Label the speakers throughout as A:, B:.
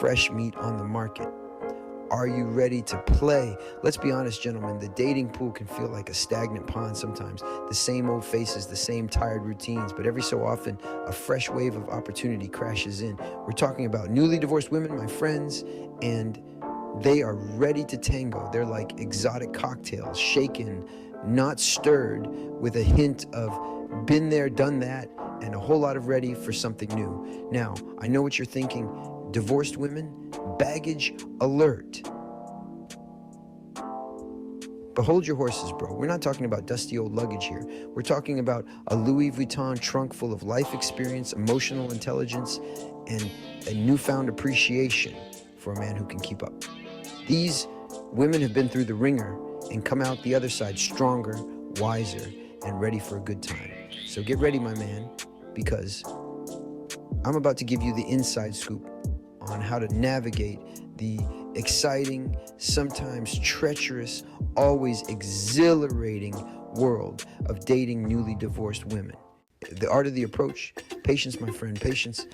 A: fresh meat on the market. Are you ready to play? Let's be honest, gentlemen, the dating pool can feel like a stagnant pond sometimes. The same old faces, the same tired routines, but every so often, a fresh wave of opportunity crashes in. We're talking about newly divorced women, my friends, and they are ready to tango. They're like exotic cocktails, shaken, not stirred, with a hint of been there, done that, and a whole lot of ready for something new. Now, I know what you're thinking. Divorced women, baggage alert. But hold your horses, bro. We're not talking about dusty old luggage here. We're talking about a Louis Vuitton trunk full of life experience, emotional intelligence, and a newfound appreciation for a man who can keep up. These women have been through the ringer and come out the other side stronger, wiser, and ready for a good time. So get ready, my man, because I'm about to give you the inside scoop on how to navigate the exciting, sometimes treacherous, always exhilarating world of dating newly divorced women. The art of the approach, patience, my friend, patience.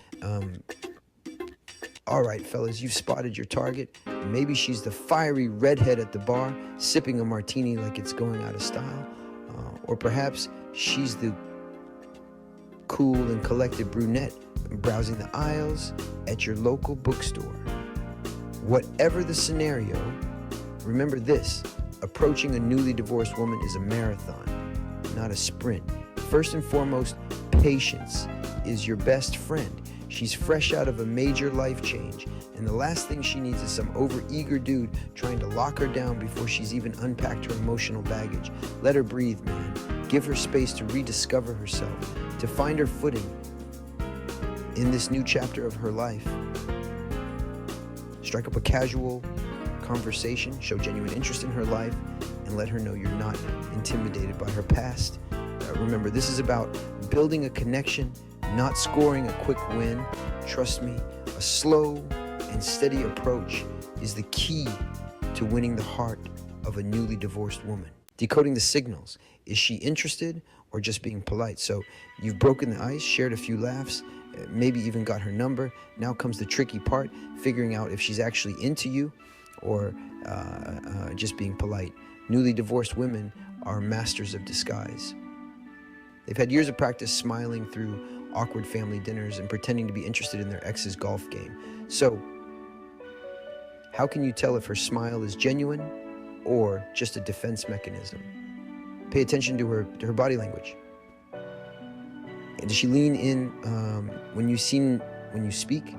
A: All right, fellas, you've spotted your target. Maybe she's the fiery redhead at the bar, sipping a martini like it's going out of style. Or perhaps she's the cool and collected brunette browsing the aisles at your local bookstore. Whatever the scenario, remember this: approaching a newly divorced woman is a marathon, not a sprint. First and foremost, patience is your best friend. She's fresh out of a major life change, and the last thing she needs is some overeager dude trying to lock her down before she's even unpacked her emotional baggage. Let her breathe, man. Give her space to rediscover herself, to find her footing in this new chapter of her life. Strike up a casual conversation, show genuine interest in her life, and let her know you're not intimidated by her past. Remember, this is about building a connection, not scoring a quick win. Trust me, a slow and steady approach is the key to winning the heart of a newly divorced woman. Decoding the signals. Is she interested or just being polite? So you've broken the ice, shared a few laughs, maybe even got her number. Now comes the tricky part, figuring out if she's actually into you or just being polite. Newly divorced women are masters of disguise. They've had years of practice smiling through awkward family dinners and pretending to be interested in their ex's golf game. So, how can you tell if her smile is genuine or just a defense mechanism? Pay attention to her body language. And does she lean in when you speak?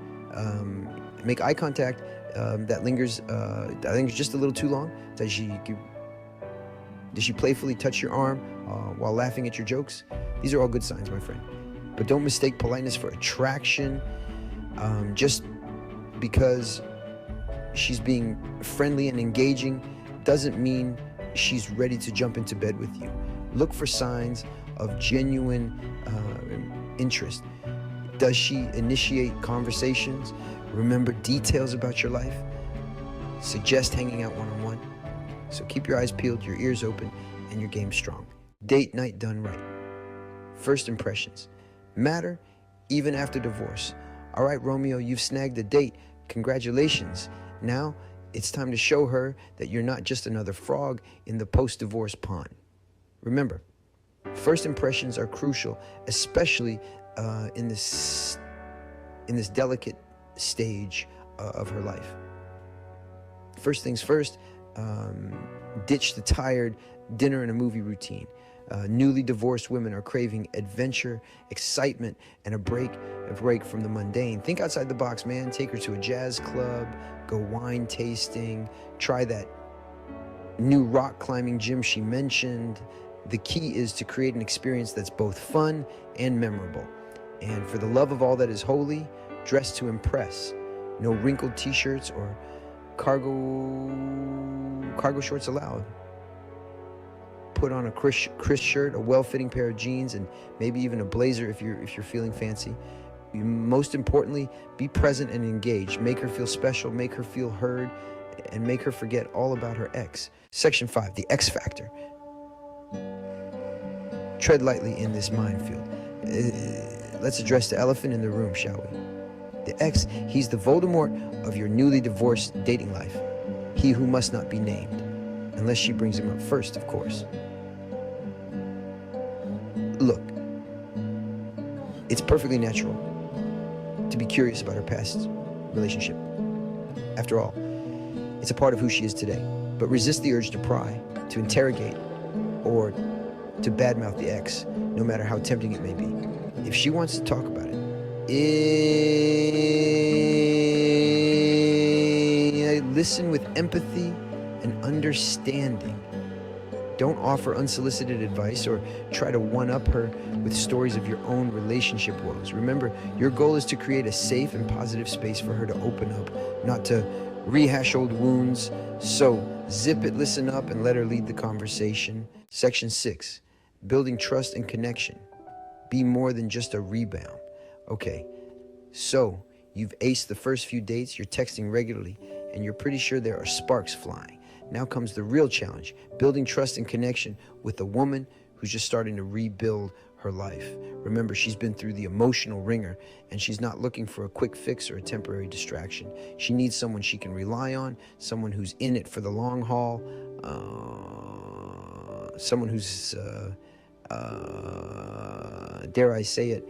A: Make eye contact that lingers. I think it's just a little too long. Does she playfully touch your arm while laughing at your jokes? These are all good signs, my friend. But don't mistake politeness for attraction. Just because she's being friendly and engaging doesn't mean she's ready to jump into bed with you. Look for signs of genuine interest. Does she initiate conversations? Remember details about your life? Suggest hanging out one-on-one? So keep your eyes peeled, your ears open, and your game strong. Date night done right. First impressions matter even after divorce. All right, Romeo, you've snagged a date. Congratulations. Now it's time to show her that you're not just another frog in the post-divorce pond. Remember, first impressions are crucial, especially in this delicate stage of her life. First things first, ditch the tired dinner and a movie routine. Newly divorced women are craving adventure, excitement, and a break from the mundane. Think outside the box, man. Take her to a jazz club, go wine tasting, try that new rock climbing gym she mentioned. The key is to create an experience that's both fun and memorable. And for the love of all that is holy, dress to impress. No wrinkled t-shirts or cargo shorts allowed. Put on a Chris shirt, a well-fitting pair of jeans, and maybe even a blazer if you're feeling fancy. Most importantly, be present and engaged. Make her feel special, make her feel heard, and make her forget all about her ex. Section 5, the X factor. Tread lightly in this minefield. Let's address the elephant in the room, shall we? The ex, he's the Voldemort of your newly divorced dating life. He who must not be named. Unless she brings him up first, of course. Look, it's perfectly natural to be curious about her past relationship. After all, it's a part of who she is today. But resist the urge to pry, to interrogate, or to badmouth the ex, no matter how tempting it may be. If she wants to talk about it, listen with empathy and understanding. Don't offer unsolicited advice or try to one-up her with stories of your own relationship woes. Remember, your goal is to create a safe and positive space for her to open up, not to rehash old wounds. So zip it, listen up, and let her lead the conversation. Section 6, building trust and connection. Be more than just a rebound. Okay, so you've aced the first few dates, you're texting regularly, and you're pretty sure there are sparks flying. Now comes the real challenge, building trust and connection with a woman who's just starting to rebuild her life. Remember, she's been through the emotional ringer, and she's not looking for a quick fix or a temporary distraction. She needs someone she can rely on, someone who's in it for the long haul, someone who's, dare I say it,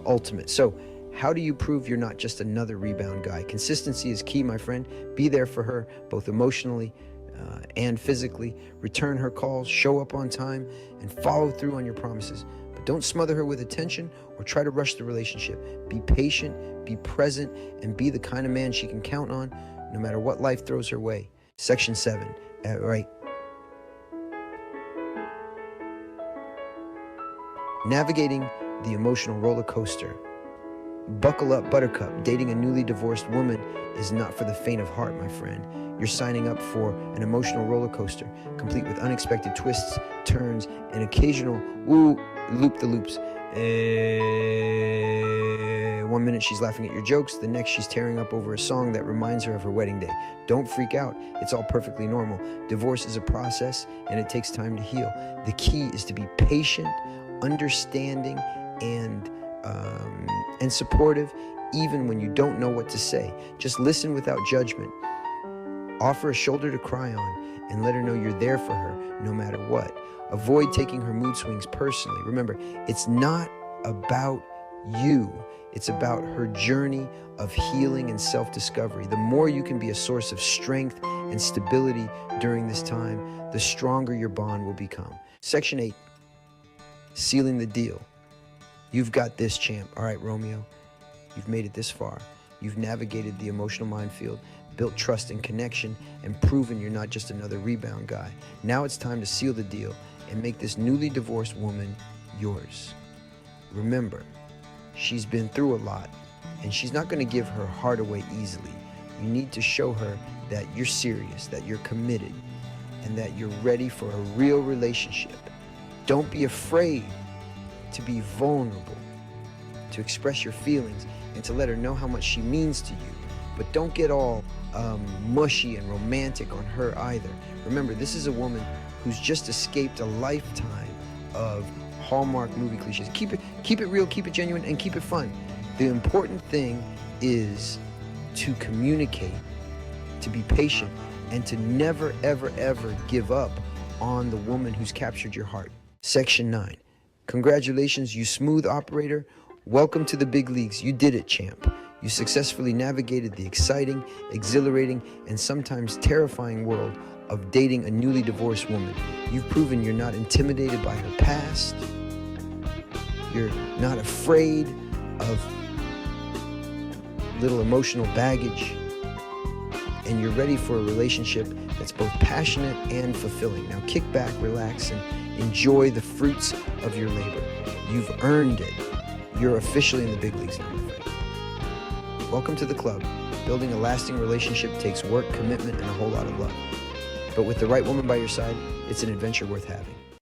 A: ultimate. So how do you prove you're not just another rebound guy? Consistency is key, my friend. Be there for her, both emotionally and physically. Return her calls, show up on time, and follow through on your promises. But don't smother her with attention or try to rush the relationship. Be patient, be present, and be the kind of man she can count on no matter what life throws her way. Section 7, right. Navigating the emotional roller coaster. Buckle up, buttercup. Dating a newly divorced woman is not for the faint of heart, my friend. You're signing up for an emotional roller coaster, complete with unexpected twists, turns, and occasional loop-the-loops. 1 minute she's laughing at your jokes, the next she's tearing up over a song that reminds her of her wedding day. Don't freak out. It's all perfectly normal. Divorce is a process, and it takes time to heal. The key is to be patient, understanding, and supportive, even when you don't know what to say. Just listen without judgment. Offer a shoulder to cry on and let her know you're there for her no matter what. Avoid taking her mood swings personally. Remember, it's not about you. It's about her journey of healing and self-discovery. The more you can be a source of strength and stability during this time, the stronger your bond will become. Section 8, sealing the deal. You've got this, champ. All right, Romeo, you've made it this far. You've navigated the emotional minefield, built trust and connection, and proven you're not just another rebound guy. Now it's time to seal the deal and make this newly divorced woman yours. Remember, she's been through a lot, and she's not going to give her heart away easily. You need to show her that you're serious, that you're committed, and that you're ready for a real relationship. Don't be afraid to be vulnerable, to express your feelings, and to let her know how much she means to you. But don't get all mushy and romantic on her either. Remember, this is a woman who's just escaped a lifetime of Hallmark movie cliches. Keep it real, keep it genuine, and keep it fun. The important thing is to communicate, to be patient, and to never, ever, ever give up on the woman who's captured your heart. Section 9. Congratulations, you smooth operator. Welcome to the big leagues. You did it, champ. You successfully navigated the exciting, exhilarating, and sometimes terrifying world of dating a newly divorced woman. You've proven you're not intimidated by her past. You're not afraid of little emotional baggage. And you're ready for a relationship that's both passionate and fulfilling. Now kick back, relax, and enjoy the fruits of your labor. You've earned it. You're officially in the big leagues now, my friend. Welcome to the club. Building a lasting relationship takes work, commitment, and a whole lot of love. But with the right woman by your side, it's an adventure worth having.